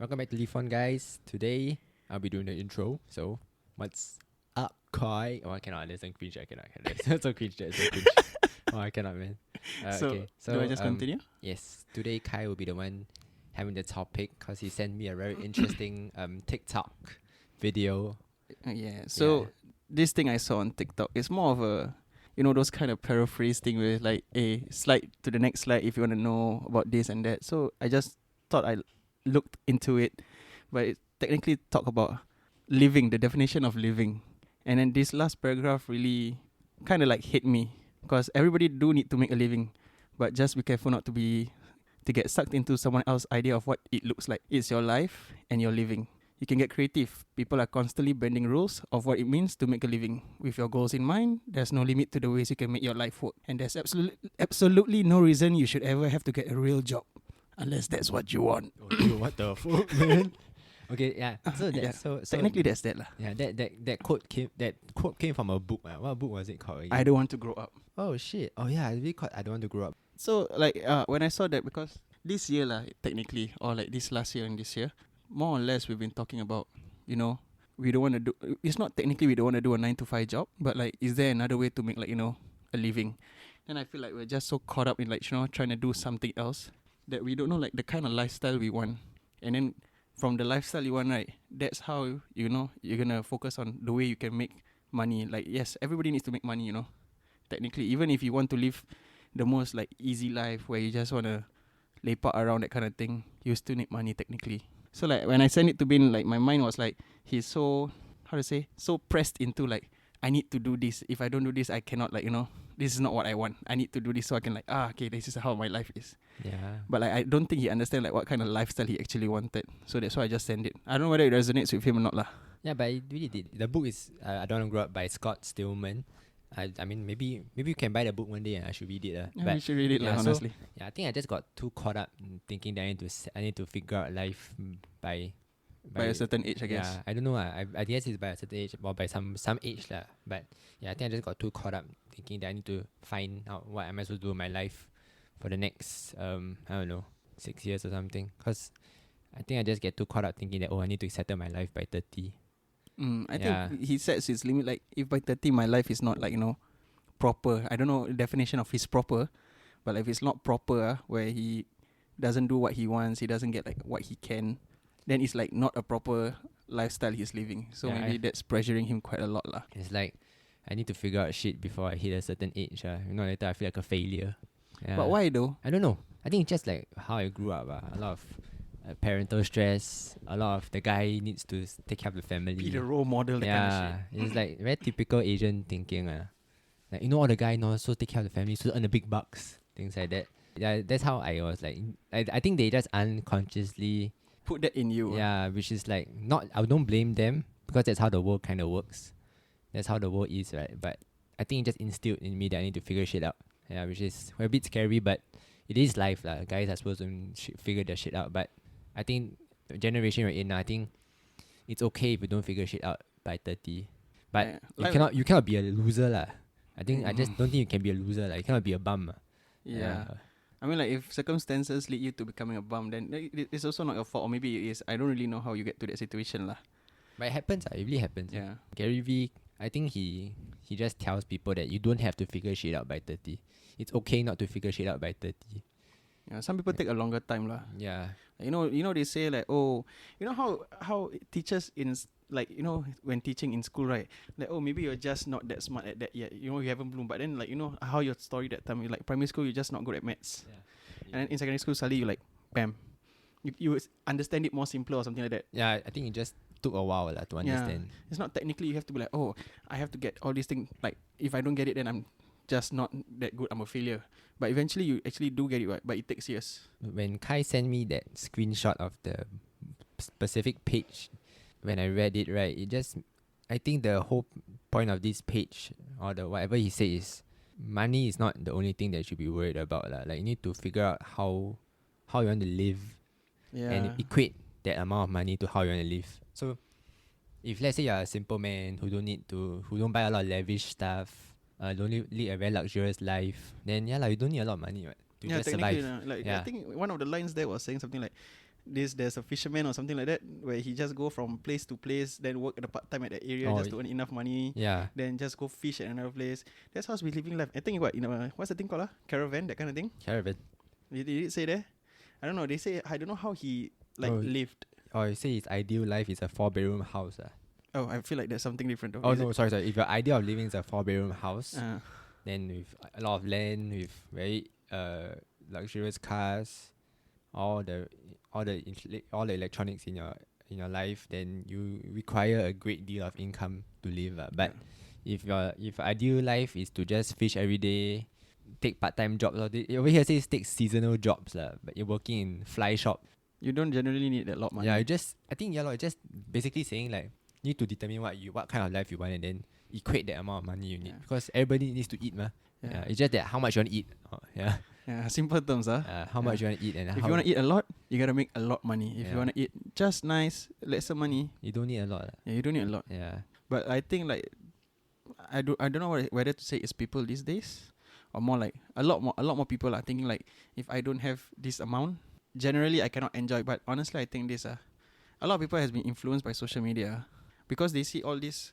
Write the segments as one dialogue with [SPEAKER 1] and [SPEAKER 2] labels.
[SPEAKER 1] Welcome back to Lifon, guys. Today, I'll be doing the intro. So, what's up, Khai? Oh, I cannot. There's some cringe. I cannot. That's so cringe. That's so cringe. Oh, I cannot, man.
[SPEAKER 2] So, do I just continue?
[SPEAKER 1] Yes. Today, Khai will be the one having the topic because he sent me a very interesting TikTok video.
[SPEAKER 2] So this thing I saw on TikTok is more of a, those kind of paraphrase thing where like a slide to the next slide if you want to know about this and that. So I just thought I looked into it, but it technically talk about living, the definition of living. And then this last paragraph really kind of like hit me because everybody do need to make a living, but just be careful not to get sucked into someone else's idea of what it looks like. It's your life and you're living. You can get creative. People are constantly bending rules of what it means to make a living. With your goals in mind, there's no limit to the ways you can make your life work. And there's absolutely no reason you should ever have to get a real job. Unless that's what you want.
[SPEAKER 1] Oh, dude, what the fuck, man? Okay, yeah. So
[SPEAKER 2] technically that's that lah.
[SPEAKER 1] Yeah, that quote came from a book. What book was it called again?
[SPEAKER 2] I don't want to grow up.
[SPEAKER 1] Oh shit. Oh yeah, it's really called I Don't Want to Grow Up.
[SPEAKER 2] So like when I saw that, because this year lah, technically, or like this last year and this year, more or less we've been talking about, we don't want to do, it's not technically we don't want to do a 9 to 5 job, but like is there another way to make like, a living? And I feel like we're just so caught up in like, trying to do something else that we don't know like the kind of lifestyle we want. And then from the lifestyle you want, right, that's how, you're going to focus on the way you can make money. Like, yes, everybody needs to make money, technically. Even if you want to live the most like easy life where you just want to lepak around, that kind of thing, you still need money technically. So like when I sent it to Bin, like my mind was like, he's so, so pressed into like, I need to do this. If I don't do this, I cannot like, this is not what I want. I need to do this so I can like, okay, this is how my life is.
[SPEAKER 1] Yeah.
[SPEAKER 2] But like I don't think he understands like what kind of lifestyle he actually wanted. So that's why I just sent it. I don't know whether it resonates with him or not lah.
[SPEAKER 1] Yeah, but it really did. The book is I Don't Want to Grow Up by Scott Stillman. I mean, maybe you can buy the book one day and I should read it.
[SPEAKER 2] Yeah, we should read it, honestly.
[SPEAKER 1] So, I think I just got too caught up in thinking that I need to figure out life by
[SPEAKER 2] a certain age, I guess.
[SPEAKER 1] Yeah, I don't know. I guess it's by a certain age or by some age lah. But yeah, I think I just got too caught up thinking that I need to find out what am I supposed to do in my life for the next I don't know, 6 years or something. Cause I think I just get too caught up thinking that I need to settle my life by 30.
[SPEAKER 2] I think he sets his limit like if by 30 my life is not like proper. I don't know the definition of his proper, but like if it's not proper, where he doesn't do what he wants, he doesn't get like what he can, then it's like not a proper lifestyle he's living. So maybe that's pressuring him quite a lot lah.
[SPEAKER 1] It's like I need to figure out shit before I hit a certain age. Later I feel like a failure. Yeah.
[SPEAKER 2] But why though?
[SPEAKER 1] I don't know. I think it's just like how I grew up. A lot of parental stress. A lot of the guy needs to take care of the family.
[SPEAKER 2] Be the role model, that kind of shit.
[SPEAKER 1] It's like very typical Asian thinking. Like, all the guy knows, so take care of the family, so earn the big bucks. Things like that. Yeah, that's how I was like. I think they just unconsciously
[SPEAKER 2] put that in you.
[SPEAKER 1] Yeah, which is like not. I don't blame them because that's how the world kind of works. That's how the world is, right? But I think it just instilled in me that I need to figure shit out. Yeah, which is a bit scary, but it is life lah. Guys are supposed to figure their shit out. But I think the generation we're in now, I think it's okay if you don't figure shit out by 30. But you cannot be a loser lah. I just don't think you can be a loser. Like, you cannot be a bum.
[SPEAKER 2] Yeah. I mean, like, if circumstances lead you to becoming a bum, then it's also not your fault. Or maybe it is. I don't really know how you get to that situation lah.
[SPEAKER 1] But it happens. It really happens.
[SPEAKER 2] Yeah.
[SPEAKER 1] Gary Vee, I think he just tells people that you don't have to figure shit out by 30. It's okay not to figure shit out by 30.
[SPEAKER 2] Yeah, some people take a longer time lah.
[SPEAKER 1] Yeah.
[SPEAKER 2] They say like, how teachers in like, when teaching in school, right? Like, maybe you're just not that smart at that yet. You haven't bloomed. But then like, how your story that time, like primary school, you're just not good at maths. Yeah. And then in secondary school, suddenly you like, bam. You understand it more simpler or something like that.
[SPEAKER 1] Yeah, I think it just took a while to understand.
[SPEAKER 2] Yeah. It's not technically you have to be like, I have to get all these things. Like, if I don't get it, then I'm just not that good. I'm a failure. But eventually you actually do get it right. But it takes years.
[SPEAKER 1] When Khai sent me that screenshot of the specific page, when I read it, right, I think the whole point of this page or the whatever he said is money is not the only thing that you should be worried about. Like, you need to figure out how you want to live and equate that amount of money to how you want to live. So if let's say you're a simple man who don't buy a lot of lavish stuff, don't lead a very luxurious life, then you don't need a lot of money, right? To just survive.
[SPEAKER 2] I think one of the lines there was saying something like, there's a fisherman or something like that where he just go from place to place, then work at the part time at that area just to earn enough money,
[SPEAKER 1] Yeah.
[SPEAKER 2] then just go fish at another place. That's how we living life. I think what's the thing called caravan, that kind of thing.
[SPEAKER 1] Caravan.
[SPEAKER 2] Did it say there? I don't know. They say I don't know how he lived.
[SPEAKER 1] Oh, you say his ideal life is a 4-bedroom house.
[SPEAKER 2] Oh, I feel like there's something different though.
[SPEAKER 1] Oh no, sorry. If your idea of living is a 4-bedroom house,
[SPEAKER 2] Uh,
[SPEAKER 1] then with a lot of land, with very luxurious cars, all the electronics in your life, then you require a great deal of income to live. But if your ideal life is to just fish every day, take part-time jobs, or over here says take seasonal jobs, but you're working in fly shop.
[SPEAKER 2] you don't generally need that lot of money.
[SPEAKER 1] Yeah, it's just basically saying like you need to determine what kind of life you want and then equate that amount of money you need, because everybody needs to eat, it's just that how much you want to eat.
[SPEAKER 2] Yeah, simple terms,
[SPEAKER 1] how much you want to eat, and
[SPEAKER 2] if you want to eat a lot, you gotta make a lot money. If you want to eat just nice, lesser money,
[SPEAKER 1] you don't need a lot.
[SPEAKER 2] yeah, you don't need a lot.
[SPEAKER 1] Yeah.
[SPEAKER 2] But I think like I don't know whether to say it's people these days, or more like a lot more people are thinking like, if I don't have this amount, generally I cannot enjoy. But honestly, I think this a lot of people has been influenced by social media, because they see all this,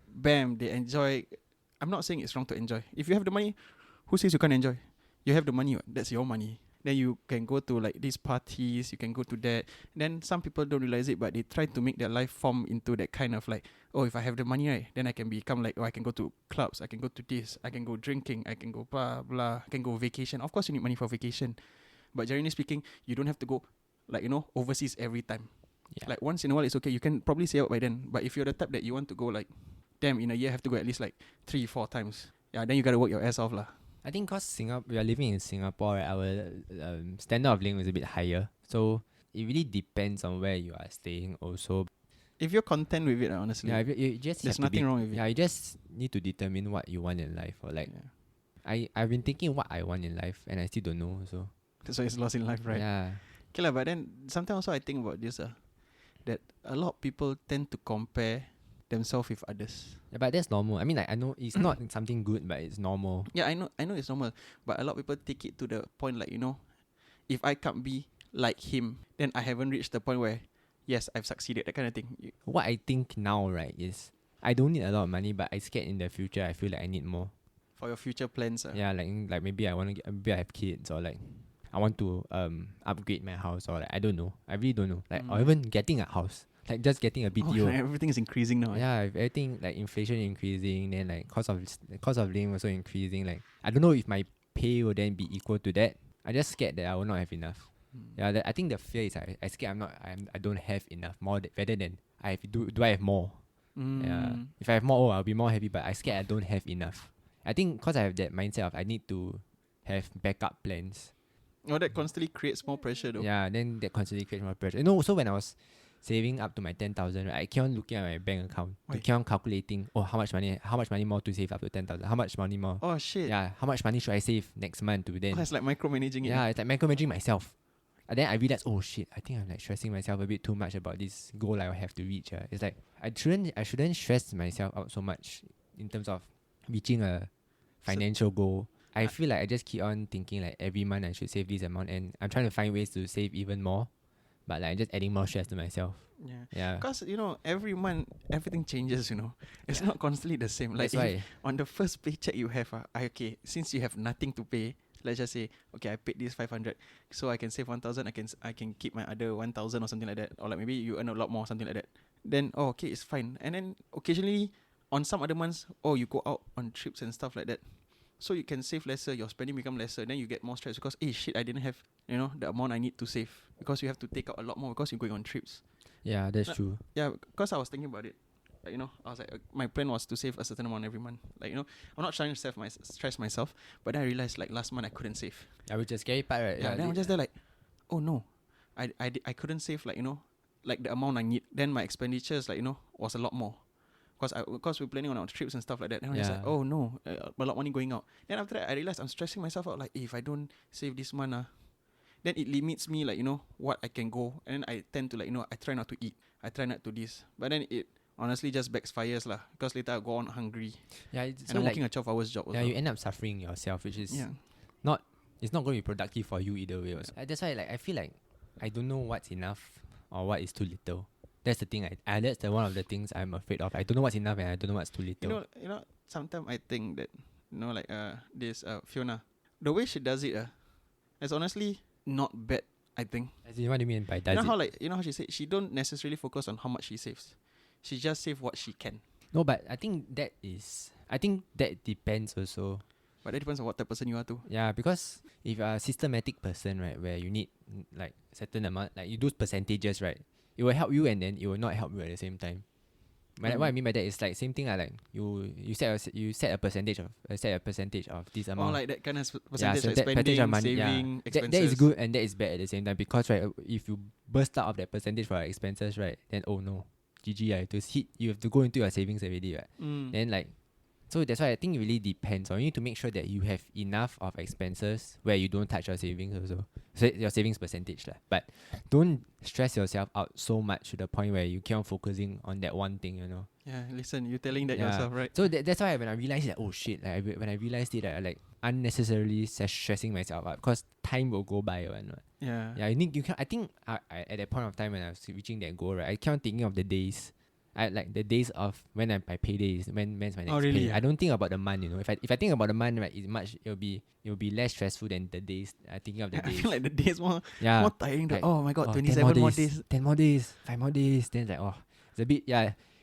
[SPEAKER 2] bam, they enjoy. I'm not saying it's wrong to enjoy. If you have the money, who says you can't enjoy? You have the money, that's your money. Then you can go to like these parties, you can go to that. Then some people don't realize it, but they try to make their life form into that kind of like, oh, if I have the money, right, then I can become like, oh, I can go to clubs, I can go to this, I can go drinking, I can go blah blah, I can go vacation. Of course you need money for vacation, but generally speaking, you don't have to go like, overseas every time.
[SPEAKER 1] Yeah.
[SPEAKER 2] Like once in a while it's okay, you can probably save up by then. But if you're the type that you want to go like, damn, in a year have to go at least like 3-4 times, yeah, then you gotta work your ass off lah.
[SPEAKER 1] I think because we are living in Singapore, right, our standard of living is a bit higher. So it really depends on where you are staying also.
[SPEAKER 2] If you're content with it, honestly,
[SPEAKER 1] Yeah, you just
[SPEAKER 2] there's
[SPEAKER 1] have to
[SPEAKER 2] nothing wrong with it.
[SPEAKER 1] Yeah, you just need to determine what you want in life. Or like, I've been thinking what I want in life, and I still don't know. So
[SPEAKER 2] that's why it's lost in life, right?
[SPEAKER 1] Yeah.
[SPEAKER 2] Okay lah, but then sometimes also I think about this, that a lot of people tend to compare themselves with others.
[SPEAKER 1] Yeah, but that's normal. I mean, like, I know it's not something good, but it's normal.
[SPEAKER 2] Yeah, I know it's normal, but a lot of people take it to the point like, if I can't be like him, then I haven't reached the point where, yes, I've succeeded, that kind of thing.
[SPEAKER 1] What I think now, right, is I don't need a lot of money, but I scared in the future I feel like I need more.
[SPEAKER 2] For your future plans,
[SPEAKER 1] Yeah, like maybe maybe I have kids, or like I want to upgrade my house, or like I don't know. I really don't know. Like or even getting a house. Like just getting a BTO.
[SPEAKER 2] Everything is increasing now.
[SPEAKER 1] Yeah, if everything like inflation increasing, then like cost of living also increasing. Like I don't know if my pay will then be equal to that. I just scared that I will not have enough. Yeah, I think the fear is I scared I don't have enough more rather than do I have more. Yeah, if I have more, I'll be more happy. But I scared I don't have enough. I think because I have that mindset of I need to have backup plans.
[SPEAKER 2] Oh, that constantly creates more pressure though.
[SPEAKER 1] Yeah, then that constantly creates more pressure. So when I was saving up to my 10,000, right, I keep on looking at my bank account to keep on calculating, how much money more to save up to 10,000, how much money more.
[SPEAKER 2] Oh shit.
[SPEAKER 1] Yeah, how much money should I save next month to then?
[SPEAKER 2] It's like micromanaging it.
[SPEAKER 1] Yeah, it's like micromanaging myself. And then I realized, oh shit, I think I'm like stressing myself a bit too much about this goal I have to reach. It's like I shouldn't stress myself out so much in terms of reaching a financial goal. I feel like I just keep on thinking like every month I should save this amount, and I'm trying to find ways to save even more, but like just adding more stress to myself. Yeah.
[SPEAKER 2] Because every month everything changes. It's not constantly the same. Like
[SPEAKER 1] That's why.
[SPEAKER 2] On the first paycheck you have, okay, since you have nothing to pay, let's just say, okay, I paid this 500, so I can save 1,000. I can keep my other 1,000 or something like that, or like maybe you earn a lot more, something like that. Then okay, it's fine. And then occasionally on some other months, you go out on trips and stuff like that. So you can save lesser, your spending become lesser, then you get more stress because shit, I didn't have the amount I need to save, because you have to take out a lot more because you're going on trips.
[SPEAKER 1] Yeah, that's true.
[SPEAKER 2] Yeah, because I was thinking about it. Like, I was like, my plan was to save a certain amount every month. Like, I'm not trying to stress myself, but then I realized like last month I couldn't save.
[SPEAKER 1] Yeah, which is scary part, right?
[SPEAKER 2] Yeah, then I'm just there like, oh no, I couldn't save like like the amount I need. Then my expenditures like was a lot more. Because we're planning on our trips and stuff like that. And I was like, oh no, a lot of money going out. Then after that, I realized I'm stressing myself out. Like, if I don't save this month, then it limits me, like, what I can go. And then I tend to, like, I try not to eat. I try not to this. But then it honestly just backfires lah. Because later I go on hungry.
[SPEAKER 1] Yeah,
[SPEAKER 2] and I'm working a 12 hours job also.
[SPEAKER 1] Yeah, you end up suffering yourself, which is it's not going to be productive for you either way. Also. That's why, like, I feel like I don't know what's enough or what is too little. That's the thing. That's the one of the things I'm afraid of. I don't know what's enough and I don't know what's too little.
[SPEAKER 2] You know. Sometimes I think that like this Fiona, the way she does it, is honestly not bad. I think.
[SPEAKER 1] As in, what do you mean by does
[SPEAKER 2] You know
[SPEAKER 1] it?
[SPEAKER 2] how how she said she don't necessarily focus on how much she saves. She just save what she can.
[SPEAKER 1] No, but I think that depends also.
[SPEAKER 2] But that depends on what type of person you are too.
[SPEAKER 1] Yeah, because if you're a systematic person, right, where you need like certain amount, like you do percentages, right, it will help you and then it will not help you at the same time. What I mean by that is like same thing. Like you set a percentage of this amount.
[SPEAKER 2] Or like that kind of percentage,
[SPEAKER 1] Yeah, so
[SPEAKER 2] like
[SPEAKER 1] that
[SPEAKER 2] spending,
[SPEAKER 1] percentage of money,
[SPEAKER 2] saving, expenses.
[SPEAKER 1] that is good and that is bad at the same time because right, if you burst out of that percentage for your expenses, right, then oh no, GG, you have to go into your savings already, right? Then like, so that's why I think it really depends. You need to make sure that you have enough of expenses where you don't touch your savings also. So your savings percentage lah. But don't stress yourself out so much to the point where you keep on focusing on that one thing,
[SPEAKER 2] Yeah, listen, you're telling that yourself, right?
[SPEAKER 1] So that's why when I realized that, oh shit, like when I realized it, I like unnecessarily stressing myself out because time will go by.
[SPEAKER 2] Yeah.
[SPEAKER 1] Yeah, I think I at that point of time when I was reaching that goal, right, I kept on thinking of the days. I like the days of when my payday is when's my next
[SPEAKER 2] really?
[SPEAKER 1] pay. I don't think about the month, If I think about the month, right, it'll be less stressful than the days. I thinking of the
[SPEAKER 2] I
[SPEAKER 1] days.
[SPEAKER 2] feel like the days more tiring.
[SPEAKER 1] Like,
[SPEAKER 2] oh my god,
[SPEAKER 1] 10
[SPEAKER 2] 27 more days.
[SPEAKER 1] 10 more days, 5 more days. Then it's like it's a bit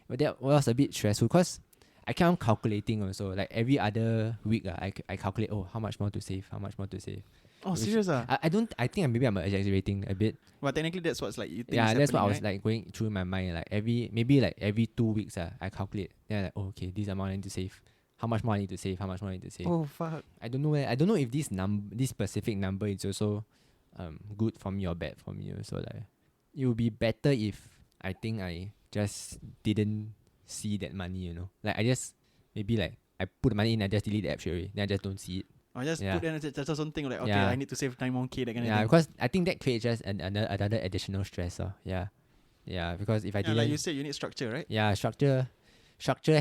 [SPEAKER 1] but that was a bit stressful because I kept on calculating also. Like every other week, I calculate how much more to save, how much more to save.
[SPEAKER 2] Oh, serious?
[SPEAKER 1] I think maybe I'm exaggerating a bit.
[SPEAKER 2] But technically, that's what's like you think.
[SPEAKER 1] Yeah, that's what I was
[SPEAKER 2] right?
[SPEAKER 1] like going through in my mind. Like every 2 weeks, I calculate. Then I'm like, okay, this amount I need to save. How much more I need to save? How much more I need to save?
[SPEAKER 2] Oh fuck!
[SPEAKER 1] I don't know. I don't know if this specific number is also good for me or bad for me. So like, it would be better if I think I just didn't see that money. Like I just maybe like I put the money in, I just delete the app straight away. Then I just don't see it.
[SPEAKER 2] Or just put in just something like, okay,
[SPEAKER 1] Yeah.
[SPEAKER 2] I need to save 9 more K, that kind of
[SPEAKER 1] Yeah,
[SPEAKER 2] thing.
[SPEAKER 1] because I think that creates just another additional stress. Yeah, because if I didn't,
[SPEAKER 2] like you said, you need structure, right?
[SPEAKER 1] yeah, structure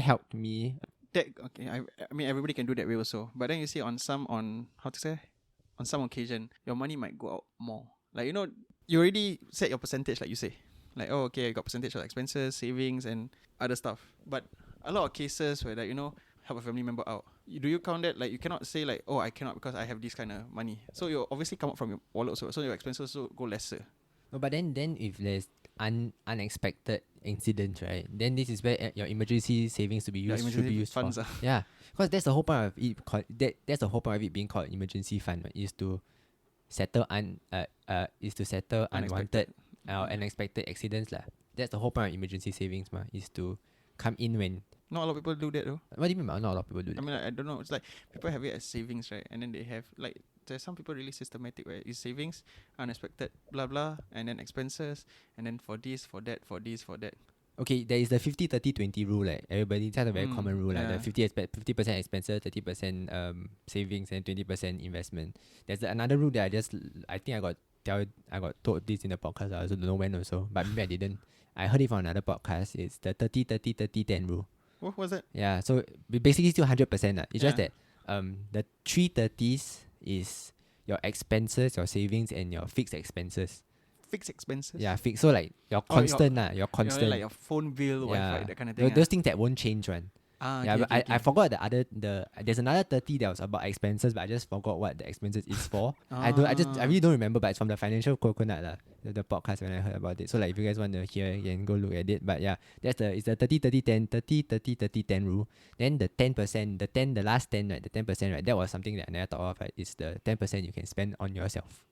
[SPEAKER 1] helped me.
[SPEAKER 2] That okay. I mean, everybody can do that way also. But then you see on some occasion, your money might go out more. Like you already set your percentage, like you say. Like okay, I got percentage of expenses, savings, and other stuff. But a lot of cases where help a family member out. Do you count that? Like you cannot say like, oh, I cannot because I have this kind of money. So you obviously come out from your wallet also. So your expenses also go lesser.
[SPEAKER 1] No, but then if there's unexpected incidents, right? Then this is where your emergency savings should be used
[SPEAKER 2] funds
[SPEAKER 1] for. Yeah, because that's the whole point of it. That's the whole point of it being called emergency fund, right? Is to settle unwanted unexpected accidents lah. That's the whole point of emergency savings, is to come in when.
[SPEAKER 2] Not a lot of people do that though.
[SPEAKER 1] What do you mean by not a lot of people do that?
[SPEAKER 2] I mean, I don't know. It's like people have it as savings, right? And then they have like there's some people really systematic where it's savings, unexpected, blah blah, and then expenses, and then for this, for that, for this, for that.
[SPEAKER 1] Okay, there is the 50-30-20 rule. Like everybody, that's a very common rule. Like the 50% expenses, 30% savings, and 20% investment. There's another rule that I think I got told this in the podcast. I also don't know when also, but maybe I didn't. I heard it from another podcast. It's the 30-30-30-10 rule.
[SPEAKER 2] What was that?
[SPEAKER 1] Yeah, so basically still 100%. It's just that the 330s is your expenses, your savings, and your fixed expenses.
[SPEAKER 2] Fixed expenses?
[SPEAKER 1] Yeah, fixed. So like your constant, your constant.
[SPEAKER 2] Like your phone bill, Wi-Fi, that kind of thing.
[SPEAKER 1] Those things that won't change, one.
[SPEAKER 2] Okay,
[SPEAKER 1] but I forgot there's another 30 that was about expenses, but I just forgot what the expenses is for. I really don't remember, but it's from the Financial Coconut lah, the podcast when I heard about it. So like if you guys want to hear, you can go look at it. But yeah, it's the 30-30-10 rule. Then the 10%, the last 10, right, the 10%, right, that was something that I never thought of, right? It's the 10% you can spend on yourself.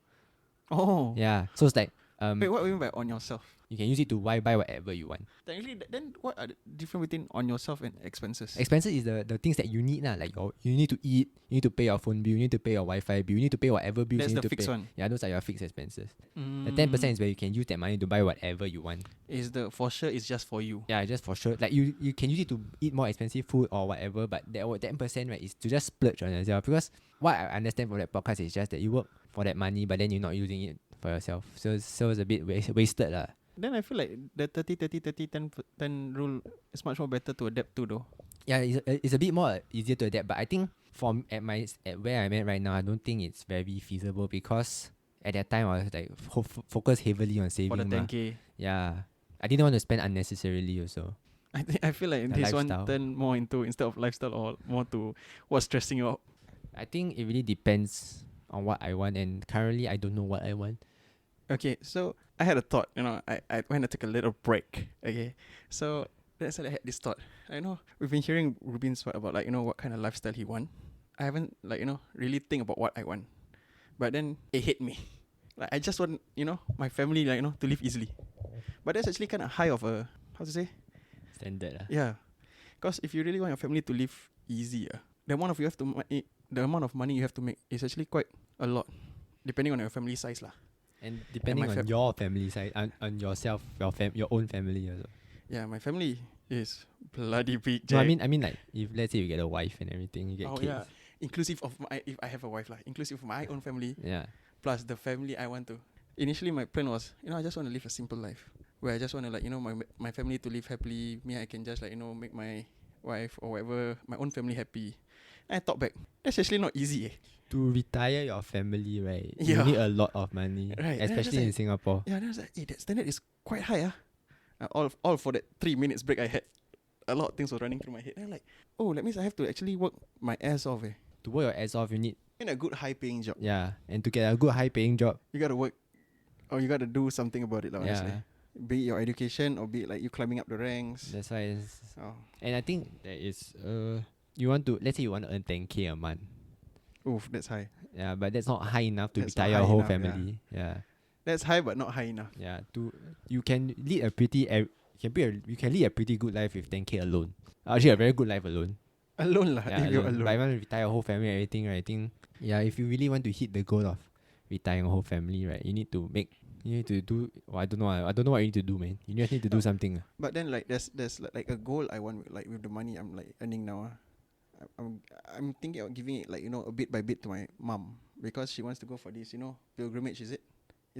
[SPEAKER 2] Oh.
[SPEAKER 1] Yeah. So it's like
[SPEAKER 2] wait, what do you mean by on yourself?
[SPEAKER 1] You can use it to buy whatever you want.
[SPEAKER 2] Technically, then what are the difference between on yourself and expenses?
[SPEAKER 1] Expenses is the things that you need, like you need to eat, you need to pay your phone bill, you need to pay your Wi-Fi bill, you need to pay whatever bills
[SPEAKER 2] That's
[SPEAKER 1] you need
[SPEAKER 2] the
[SPEAKER 1] to
[SPEAKER 2] fixed
[SPEAKER 1] pay.
[SPEAKER 2] one.
[SPEAKER 1] Yeah, those are your fixed expenses. The 10% is where you can use that money to buy whatever you want.
[SPEAKER 2] For sure it's just for you.
[SPEAKER 1] Yeah, just for sure. Like you can use it to eat more expensive food or whatever, but that 10%, right, is to just splurge on yourself. Because what I understand from that podcast is just that you work for that money, but then you're not using it for yourself. So it's a bit wasted lah.
[SPEAKER 2] Then I feel like the 30-30-30-10 rule is much more better to adapt to though.
[SPEAKER 1] Yeah, it's a bit more easier to adapt, but I think at where I'm at right now, I don't think it's very feasible because at that time I was like focus heavily on
[SPEAKER 2] For
[SPEAKER 1] saving.
[SPEAKER 2] the
[SPEAKER 1] mah.
[SPEAKER 2] 10K.
[SPEAKER 1] Yeah. I didn't want to spend unnecessarily also.
[SPEAKER 2] I feel like
[SPEAKER 1] The
[SPEAKER 2] this
[SPEAKER 1] lifestyle.
[SPEAKER 2] one turned more into, instead of lifestyle, or more to what's stressing you out.
[SPEAKER 1] I think it really depends on what I want, and currently I don't know what I want.
[SPEAKER 2] Okay, so I had a thought, I went to take a little break. Okay, so that's why I had this thought. I know we've been hearing Reubin's part about, like, what kind of lifestyle he want. I haven't, like, really think about what I want. But then it hit me. Like, I just want, my family, like, to live easily. But that's actually kind of high of a, how to say?
[SPEAKER 1] Standard.
[SPEAKER 2] Yeah. Because if you really want your family to live easy, the amount of the amount of money you have to make is actually quite a lot, depending on your family size lah.
[SPEAKER 1] And depending
[SPEAKER 2] my
[SPEAKER 1] on your family side, on yourself, your own family also.
[SPEAKER 2] Yeah, my family is bloody big.
[SPEAKER 1] No, I
[SPEAKER 2] Jack.
[SPEAKER 1] mean like if let's say you get a wife and everything, you get
[SPEAKER 2] Oh
[SPEAKER 1] kids.
[SPEAKER 2] yeah, inclusive of if I have a wife lah, inclusive of my own family
[SPEAKER 1] Yeah.
[SPEAKER 2] plus the family I want to. Initially, my plan was, I just want to live a simple life where I just want to, like, my family to live happily. Me, I can just, like, make my wife or whatever, my own family happy. And I thought back, that's actually not easy.
[SPEAKER 1] To retire your family, right?
[SPEAKER 2] Yeah.
[SPEAKER 1] You need a lot of money,
[SPEAKER 2] Right.
[SPEAKER 1] especially in Singapore.
[SPEAKER 2] Yeah, then I was like, that standard is quite high. All for that 3 minutes break I had. A lot of things were running through my head. And I'm like, oh, that means I have to actually work my ass off.
[SPEAKER 1] To work your ass off, you need
[SPEAKER 2] In a good high paying job.
[SPEAKER 1] yeah, and to get a good high paying job.
[SPEAKER 2] You gotta work, or you gotta do something about it, honestly.
[SPEAKER 1] Yeah,
[SPEAKER 2] Be it your education, or be it like you climbing up the ranks.
[SPEAKER 1] that's why.
[SPEAKER 2] Oh.
[SPEAKER 1] And I think that is you want to, let's say you want to earn 10K a month.
[SPEAKER 2] Oof, that's high.
[SPEAKER 1] Yeah, but that's not high enough to
[SPEAKER 2] That's not
[SPEAKER 1] retire your
[SPEAKER 2] high
[SPEAKER 1] whole
[SPEAKER 2] enough,
[SPEAKER 1] family. Yeah.
[SPEAKER 2] That's high, but not high enough.
[SPEAKER 1] Yeah. You can lead a pretty you can lead a pretty good life with 10K alone. Actually, a very good life alone.
[SPEAKER 2] Alone lah.
[SPEAKER 1] Yeah,
[SPEAKER 2] If you're
[SPEAKER 1] alone.
[SPEAKER 2] alone.
[SPEAKER 1] But I want to retire a whole family and everything, right? I think if you really want to hit the goal of retiring a whole family, right, you need to do. I don't know what you need to do, man. You just need to do something.
[SPEAKER 2] But then, like, there's like a goal I want, like, with the money I'm, like, earning now. I'm thinking of giving it, like, a bit by bit to my mom, because she wants to go for this, pilgrimage. Is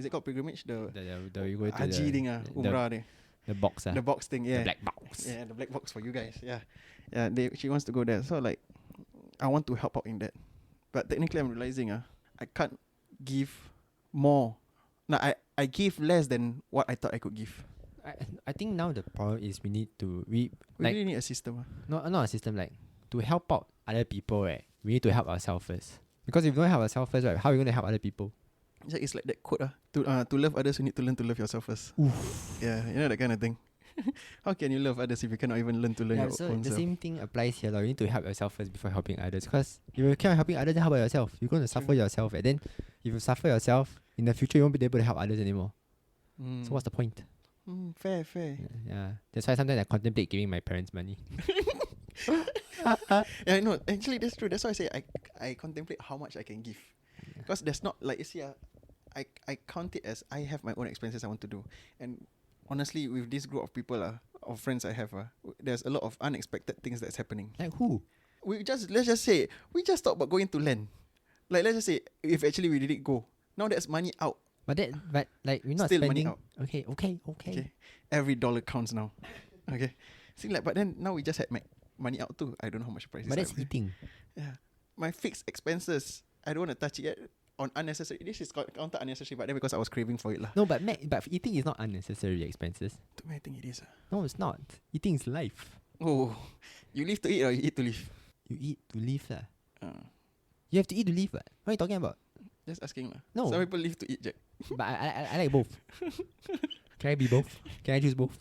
[SPEAKER 2] it called pilgrimage? The
[SPEAKER 1] You go to
[SPEAKER 2] Haji thing, Umrah thing.
[SPEAKER 1] the box,
[SPEAKER 2] The box thing, yeah.
[SPEAKER 1] the black box.
[SPEAKER 2] Yeah, the black box for you guys. Yeah. She wants to go there. So, like, I want to help out in that. But technically, I'm realizing I can't give more. No, I give less than what I thought I could give.
[SPEAKER 1] I think now the problem is we
[SPEAKER 2] We
[SPEAKER 1] like
[SPEAKER 2] really need a system.
[SPEAKER 1] not a system, like to help out other people, right? We need to help ourselves first. Because if we don't help ourselves first, right, how are we going to help other people?
[SPEAKER 2] It's like that quote. To love others, you need to learn to love yourself first.
[SPEAKER 1] Oof.
[SPEAKER 2] Yeah, that kind of thing. How can you love others if you cannot even learn to learn your
[SPEAKER 1] So
[SPEAKER 2] own
[SPEAKER 1] the
[SPEAKER 2] self?
[SPEAKER 1] same thing applies here. You need to help yourself first before helping others. Because if you can't helping others, then how about yourself? You're going to suffer yourself. And then if you suffer yourself, in the future you won't be able to help others anymore. So what's the point?
[SPEAKER 2] Fair.
[SPEAKER 1] Yeah. That's why sometimes I contemplate giving my parents money.
[SPEAKER 2] Yeah, I know. Actually, that's true. That's why I say I contemplate how much I can give. Because there's not, like, you see, I count it as I have my own expenses I want to do. And honestly, with this group of people, of friends I have, there's a lot of unexpected things that's happening.
[SPEAKER 1] Like who?
[SPEAKER 2] Let's just say, we just talked about going to land. Like, let's just say, if actually we didn't go, now there's money out.
[SPEAKER 1] But like we're not
[SPEAKER 2] Still money
[SPEAKER 1] spending.
[SPEAKER 2] out.
[SPEAKER 1] Okay.
[SPEAKER 2] Every dollar counts now. Okay. See, like, but then now we just had money out too. I don't know how much the price
[SPEAKER 1] But
[SPEAKER 2] is.
[SPEAKER 1] that's eating.
[SPEAKER 2] Yeah. My fixed expenses, I don't want to touch it yet. On unnecessary, this is counted unnecessary, but then because I was craving for it lah.
[SPEAKER 1] No, but eating is not unnecessary expenses.
[SPEAKER 2] To me, I think it is.
[SPEAKER 1] No, it's not. Eating is life.
[SPEAKER 2] Oh, you live to eat or you eat to live?
[SPEAKER 1] You eat to live lah.
[SPEAKER 2] Uh,
[SPEAKER 1] You have to eat to live. What are you talking about?
[SPEAKER 2] just asking lah.
[SPEAKER 1] No.
[SPEAKER 2] Some people live to eat, Jack.
[SPEAKER 1] But I like both. Can I be both? Can I choose both?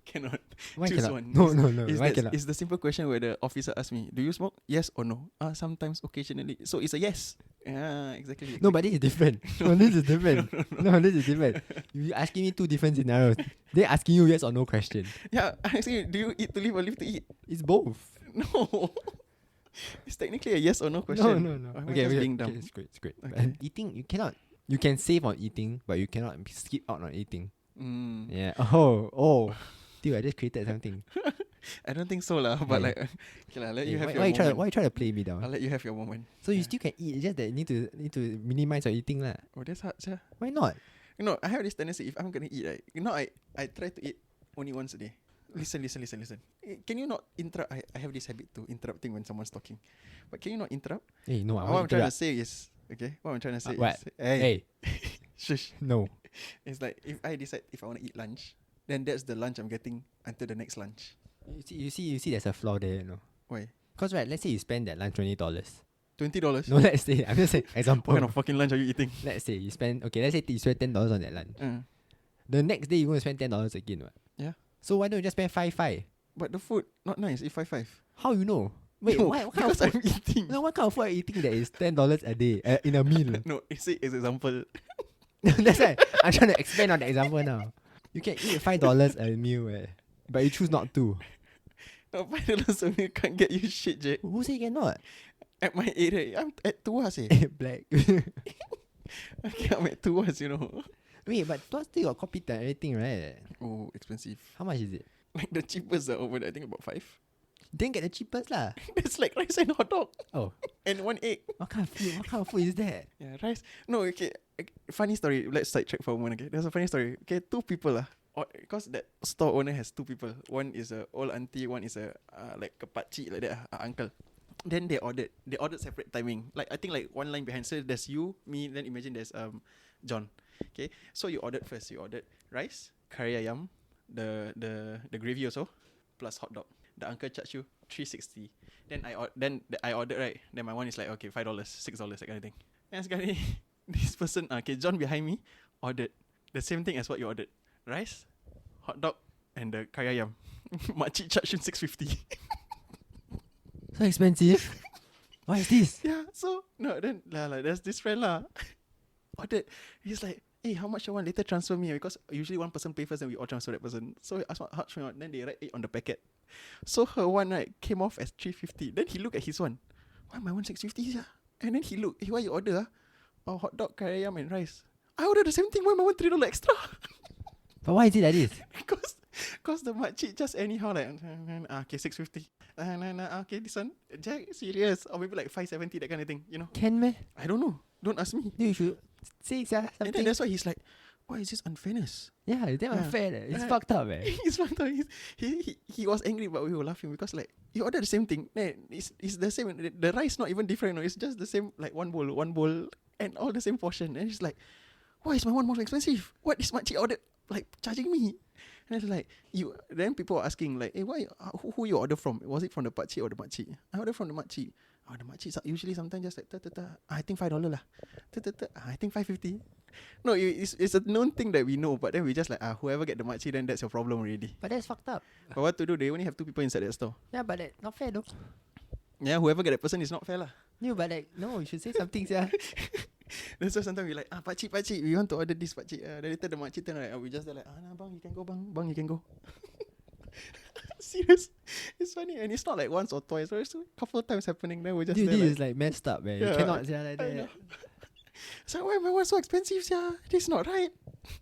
[SPEAKER 2] Cannot.
[SPEAKER 1] Why
[SPEAKER 2] Choose
[SPEAKER 1] cannot?
[SPEAKER 2] one.
[SPEAKER 1] No.
[SPEAKER 2] It's
[SPEAKER 1] Why
[SPEAKER 2] the,
[SPEAKER 1] cannot?
[SPEAKER 2] it's the simple question where the officer asked me, do you smoke? Yes or no? Sometimes, occasionally. So it's a yes. Yeah, exactly.
[SPEAKER 1] No, but this is different. No, this is different. No, this is different. You asking me two different scenarios. They asking you yes or no question.
[SPEAKER 2] Yeah, I asking you, do you eat to live or live to eat?
[SPEAKER 1] It's both.
[SPEAKER 2] No. It's technically a yes or no question.
[SPEAKER 1] No.
[SPEAKER 2] Am I
[SPEAKER 1] Okay,
[SPEAKER 2] just being dumb?
[SPEAKER 1] it's great.
[SPEAKER 2] Okay.
[SPEAKER 1] But eating, you cannot. You can save on eating, but you cannot skip out on eating. Yeah. Oh. Dude, I just created something.
[SPEAKER 2] I don't think so lah. But
[SPEAKER 1] Yeah.
[SPEAKER 2] like, okay lah. Let you have
[SPEAKER 1] why
[SPEAKER 2] your moment.
[SPEAKER 1] why you try to play me
[SPEAKER 2] I'll
[SPEAKER 1] down?
[SPEAKER 2] let you have your moment.
[SPEAKER 1] So you still can eat. It's just that you need to minimize your eating lah.
[SPEAKER 2] Oh, that's hard, sir.
[SPEAKER 1] Why not?
[SPEAKER 2] I have this tendency. If I'm gonna eat, right, I try to eat only once a day. Listen. Can you not interrupt? I have this habit to interrupting when someone's talking. But can you not interrupt?
[SPEAKER 1] Hey, no, I
[SPEAKER 2] What I'm
[SPEAKER 1] want
[SPEAKER 2] trying to
[SPEAKER 1] to
[SPEAKER 2] say is, Okay, what I'm trying to say
[SPEAKER 1] What?
[SPEAKER 2] is, hey,
[SPEAKER 1] Hey,
[SPEAKER 2] shush.
[SPEAKER 1] no.
[SPEAKER 2] It's like if I decide if I want to eat lunch, then that's the lunch I'm getting until the next lunch.
[SPEAKER 1] You see. There's a flaw there, you know.
[SPEAKER 2] Why?
[SPEAKER 1] Cause right, let's say you spend that lunch $20.
[SPEAKER 2] $20?
[SPEAKER 1] No, let's say I'm just saying example.
[SPEAKER 2] What kind of fucking lunch are you eating?
[SPEAKER 1] Let's say you spend Let's say you spend $10 on that lunch. The next day you're gonna spend $10 again, what?
[SPEAKER 2] Yeah.
[SPEAKER 1] So why don't you just spend five?
[SPEAKER 2] But the food not nice. If 5.
[SPEAKER 1] How you know? Wait,
[SPEAKER 2] No,
[SPEAKER 1] what kind of
[SPEAKER 2] because
[SPEAKER 1] food?
[SPEAKER 2] I'm eating.
[SPEAKER 1] No, what kind of food are you eating that is $10 a day in a meal?
[SPEAKER 2] No, say as example.
[SPEAKER 1] That's why I'm trying to expand on the example now. You can eat $5 a meal, but you choose not to.
[SPEAKER 2] No, $5 a meal can't get you shit, Jake.
[SPEAKER 1] Who say you cannot?
[SPEAKER 2] At my area, I'm at Tuas, eh.
[SPEAKER 1] Black.
[SPEAKER 2] Okay, I'm at Tuas, you know.
[SPEAKER 1] Wait, but Tuas still got coffee and everything, right?
[SPEAKER 2] Oh, expensive.
[SPEAKER 1] How much is it?
[SPEAKER 2] Like the cheapest are over there, I think about 5.
[SPEAKER 1] Then get the cheapest lah.
[SPEAKER 2] That's like rice and hot dog.
[SPEAKER 1] Oh,
[SPEAKER 2] And 1 egg.
[SPEAKER 1] what kind of food is that?
[SPEAKER 2] Yeah, rice. No, okay. Funny story. Let's sidetrack for a moment, okay? There's a funny story. Okay, 2 people lah. Because that store owner has 2 people. One is a old auntie, one is a like a pakcik like that, uncle. Then they ordered separate timing. Like I think like one line behind. So there's you, me. Then imagine there's John. Okay, so you ordered first. You ordered rice, kari ayam, the gravy also, plus hot dog. The uncle charged you $3.60. Then I ordered, right. Then my one is like okay, $5, $6, that kind of thing. And sekali this person, okay, John behind me ordered the same thing as what you ordered: rice, hot dog, and the kari ayam. Makcik charged him $6.50.
[SPEAKER 1] So expensive. What is this?
[SPEAKER 2] Yeah, so no, then like there's this friend lah. Ordered. He's like, hey, how much you want? Later transfer me, because usually one person pay first and we all transfer that person. So he asked how much you want. Then they write it on the packet. So her one right came off as $3.50. Then he looked at his one. Why my one $6.50? Yeah. And then he looked, hey, why you order? Oh, hot dog, kari ayam, and rice. I ordered the same thing. Why my one $3 extra?
[SPEAKER 1] But why is it like this?
[SPEAKER 2] Because the makcik just anyhow like okay, $6.50. Okay, this one Jack, serious, or maybe like $5.70, that kind of thing, you know.
[SPEAKER 1] Can meh?
[SPEAKER 2] I don't know. Don't ask me.
[SPEAKER 1] You should say something.
[SPEAKER 2] And then that's why he's like, why is this unfairness?
[SPEAKER 1] Yeah, it's damn
[SPEAKER 2] Yeah.
[SPEAKER 1] unfair. It's
[SPEAKER 2] Yeah.
[SPEAKER 1] fucked up,
[SPEAKER 2] He's fucked up. He was angry, but we were laughing because like you ordered the same thing. It's the same. The rice not even different. No, it's just the same. Like one bowl, and all the same portion. And he's like, why is my one more expensive? What is makcik ordered? Like charging me. And it's like you. Then people were asking like, hey, why? Who you order from? Was it from the pakcik or the makcik? I ordered from the makcik. Oh, the makcik usually sometimes just like I think $5 lah. I think $5.50. No, it's a known thing that we know, but then we just like whoever get the makcik, then that's your problem already.
[SPEAKER 1] But that's fucked up.
[SPEAKER 2] But what to do? They only have 2 people inside that store.
[SPEAKER 1] Yeah, but that's not fair though.
[SPEAKER 2] Yeah, whoever get that person is not fair lah.
[SPEAKER 1] No, but like no, you should say something, yeah.
[SPEAKER 2] That's why sometimes we like pakcik, we want to order this pakcik. Then later the makcik turn like we just like nah, bang, you can go, bang, you can go. Serious, it's funny, and it's not like once or twice. It's a couple of times happening. Then we just
[SPEAKER 1] Dude,
[SPEAKER 2] there,
[SPEAKER 1] this
[SPEAKER 2] like,
[SPEAKER 1] is like messed up, man.
[SPEAKER 2] Yeah,
[SPEAKER 1] You cannot say like
[SPEAKER 2] I know.
[SPEAKER 1] that.
[SPEAKER 2] So why my one so expensive? Yeah, this is not right.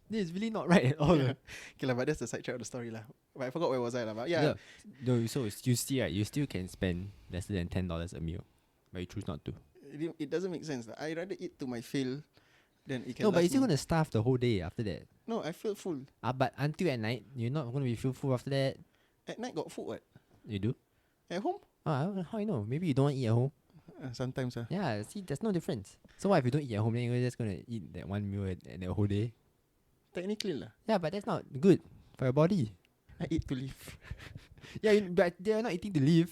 [SPEAKER 1] This is really not right at all.
[SPEAKER 2] Yeah. Okay lah, but that's the sidetrack of the story lah. But I forgot where was I lah. But yeah,
[SPEAKER 1] No, so you see, right, you still can spend less than $10 a meal, but you choose not to.
[SPEAKER 2] it doesn't make sense. I rather eat to my fill than it can.
[SPEAKER 1] No, but
[SPEAKER 2] last
[SPEAKER 1] you're still
[SPEAKER 2] me.
[SPEAKER 1] gonna starve the whole day after that.
[SPEAKER 2] No, I feel full.
[SPEAKER 1] But until at night, you're not gonna be full after that.
[SPEAKER 2] At night got food what?
[SPEAKER 1] You do?
[SPEAKER 2] At home?
[SPEAKER 1] How you know? Maybe you don't want to eat at home.
[SPEAKER 2] Sometimes.
[SPEAKER 1] Yeah, see, there's no difference. So what if you don't eat at home, then you're just gonna eat that one meal and the whole day?
[SPEAKER 2] Technically lah.
[SPEAKER 1] Yeah, but that's not good for your body.
[SPEAKER 2] I eat to live.
[SPEAKER 1] Yeah, but they're not eating to live.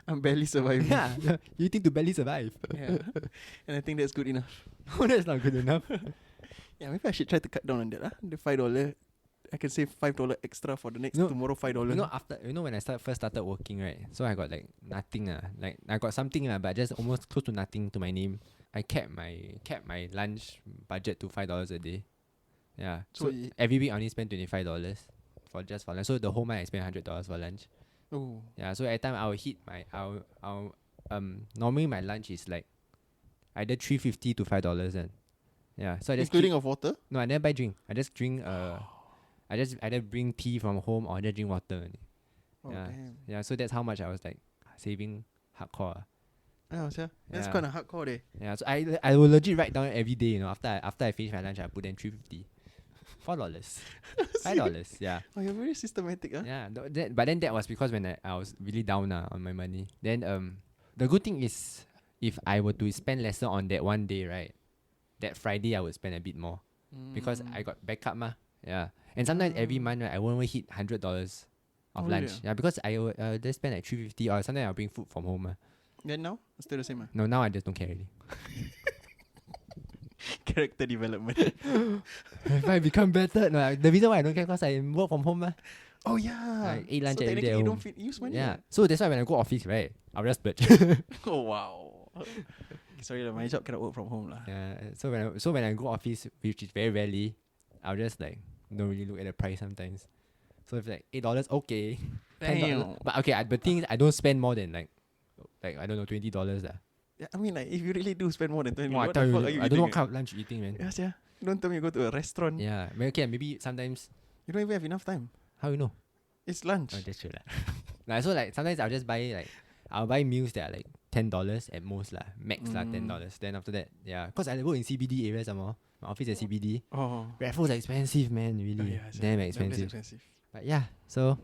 [SPEAKER 2] I'm barely surviving.
[SPEAKER 1] Yeah, you're eating to barely survive.
[SPEAKER 2] Yeah. And I think that's good enough.
[SPEAKER 1] Oh, that's not good enough.
[SPEAKER 2] Yeah, maybe I should try to cut down on that. The $5. I can save $5 extra for the next
[SPEAKER 1] No,
[SPEAKER 2] tomorrow $5.
[SPEAKER 1] You know when I first started working, right? So I got like nothing like I got something but just almost close to nothing to my name. I kept my lunch budget to $5 a day. Yeah. So every week I only spend $25 for lunch. So the whole month I spend $100 for lunch.
[SPEAKER 2] Oh.
[SPEAKER 1] Yeah. So every time I will hit normally my lunch is like either $3.50 to $5 then. Yeah. So I just
[SPEAKER 2] including of water?
[SPEAKER 1] No, I never buy drink. I just drink I just either bring tea from home or just drink water.
[SPEAKER 2] Oh,
[SPEAKER 1] yeah.
[SPEAKER 2] damn.
[SPEAKER 1] Yeah, so that's how much I was like saving hardcore.
[SPEAKER 2] Oh, yeah. That's
[SPEAKER 1] Yeah.
[SPEAKER 2] kind of hardcore there.
[SPEAKER 1] Yeah, so I will legit write down every day, after I finish my lunch I put in $3.50. $4. $5, yeah.
[SPEAKER 2] Oh, you're very systematic, huh?
[SPEAKER 1] Yeah, but then that was because when I was really down on my money. Then the good thing is if I were to spend lesser on that one day, right, that Friday I would spend a bit more because I got backup mah. Yeah, and sometimes every month right, I won't even hit $100 of
[SPEAKER 2] Oh,
[SPEAKER 1] lunch.
[SPEAKER 2] really?
[SPEAKER 1] Yeah, because I will just spend like 350 or sometimes I'll bring food from home.
[SPEAKER 2] Then now it's still the same.
[SPEAKER 1] No, now I just don't care already.
[SPEAKER 2] Character development.
[SPEAKER 1] If I become better, no, the reason why I don't care because I work from home.
[SPEAKER 2] Oh yeah.
[SPEAKER 1] Like eat lunch
[SPEAKER 2] so
[SPEAKER 1] every day
[SPEAKER 2] technically
[SPEAKER 1] at
[SPEAKER 2] you
[SPEAKER 1] home.
[SPEAKER 2] don't use money.
[SPEAKER 1] Yeah, so that's why when I go office, right, I'll just splurge.
[SPEAKER 2] Oh wow. Sorry lah, my job cannot work from home lah.
[SPEAKER 1] Yeah, so when I go office, which is very rarely, I'll just like don't really look at the price sometimes. So if like $8, okay. $10.
[SPEAKER 2] Damn.
[SPEAKER 1] But okay, but thing is, I don't spend more than like I don't know $20 lah.
[SPEAKER 2] Yeah, I mean like if you really do spend more than 20,
[SPEAKER 1] Wow, I
[SPEAKER 2] what
[SPEAKER 1] tell
[SPEAKER 2] the fuck
[SPEAKER 1] you,
[SPEAKER 2] are you
[SPEAKER 1] I don't know what
[SPEAKER 2] eating?
[SPEAKER 1] kind of lunch you eating, man.
[SPEAKER 2] Yes, yeah. Don't tell me you go to a restaurant.
[SPEAKER 1] Yeah, but okay, maybe sometimes.
[SPEAKER 2] You don't even have enough time.
[SPEAKER 1] How you know?
[SPEAKER 2] It's lunch.
[SPEAKER 1] Oh, that's true lah. Like, so like sometimes I'll just buy I'll buy meals that are like $10 at most lah, max lah $10. Then after that, yeah, cause I work in CBD areas some more. My office at CBD.
[SPEAKER 2] Oh.
[SPEAKER 1] Raffles expensive, man, really.
[SPEAKER 2] Oh, yeah,
[SPEAKER 1] Damn
[SPEAKER 2] that's
[SPEAKER 1] expensive. But yeah, so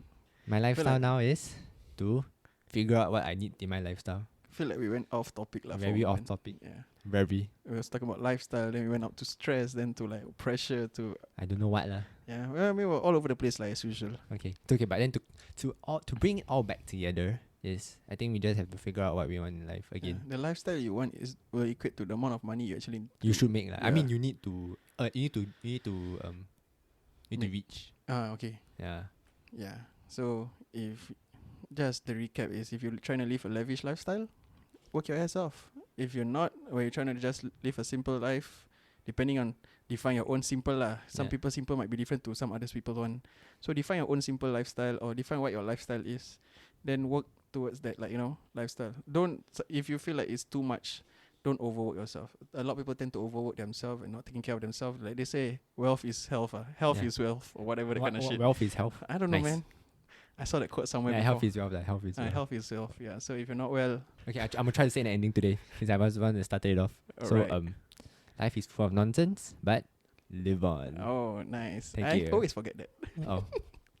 [SPEAKER 1] my lifestyle
[SPEAKER 2] like-
[SPEAKER 1] now is to figure out what I need in my lifestyle.
[SPEAKER 2] I feel like we went off topic lah.
[SPEAKER 1] Very
[SPEAKER 2] for a
[SPEAKER 1] off
[SPEAKER 2] moment.
[SPEAKER 1] topic.
[SPEAKER 2] Yeah.
[SPEAKER 1] Very.
[SPEAKER 2] We was talking about lifestyle, then we went up to stress, then to like pressure, to
[SPEAKER 1] I don't know what lah.
[SPEAKER 2] yeah. Well, I mean we're all over the place like as usual.
[SPEAKER 1] Okay. It's okay, but then to bring it all back together is I think we just have to figure out what we want in life again.
[SPEAKER 2] Yeah. The lifestyle you want will equate to the amount of money you actually.
[SPEAKER 1] You should make lah. I mean,
[SPEAKER 2] Yeah.
[SPEAKER 1] you need to reach.
[SPEAKER 2] Okay.
[SPEAKER 1] Yeah.
[SPEAKER 2] Yeah. So if just the recap is if you're trying to live a lavish lifestyle, work your ass off. If you're not, or you're trying to just live a simple life, depending on define your own simple lah. Some
[SPEAKER 1] Yeah.
[SPEAKER 2] people simple might be different to some others people one. So define your own simple lifestyle or define what your lifestyle is. Then work towards that, like, lifestyle. If you feel like it's too much, don't overwork yourself. A lot of people tend to overwork themselves and not taking care of themselves. Like they say, wealth is health. Health
[SPEAKER 1] Yeah.
[SPEAKER 2] is wealth, or whatever that kind of shit.
[SPEAKER 1] Wealth is health.
[SPEAKER 2] I don't know,
[SPEAKER 1] Nice.
[SPEAKER 2] man. I saw that quote somewhere
[SPEAKER 1] Yeah,
[SPEAKER 2] before.
[SPEAKER 1] health is wealth. Like, health is wealth.
[SPEAKER 2] Health is wealth. Yeah. So if you're not well,
[SPEAKER 1] Okay, I'm gonna try to say an ending today since I was the one that started it off. So
[SPEAKER 2] alright.
[SPEAKER 1] life is full of nonsense, but live on.
[SPEAKER 2] Oh, nice.
[SPEAKER 1] Thank
[SPEAKER 2] I
[SPEAKER 1] you.
[SPEAKER 2] always forget that.
[SPEAKER 1] Oh.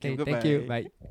[SPEAKER 2] Okay,
[SPEAKER 1] Okay, thank you.
[SPEAKER 2] goodbye.
[SPEAKER 1] Bye.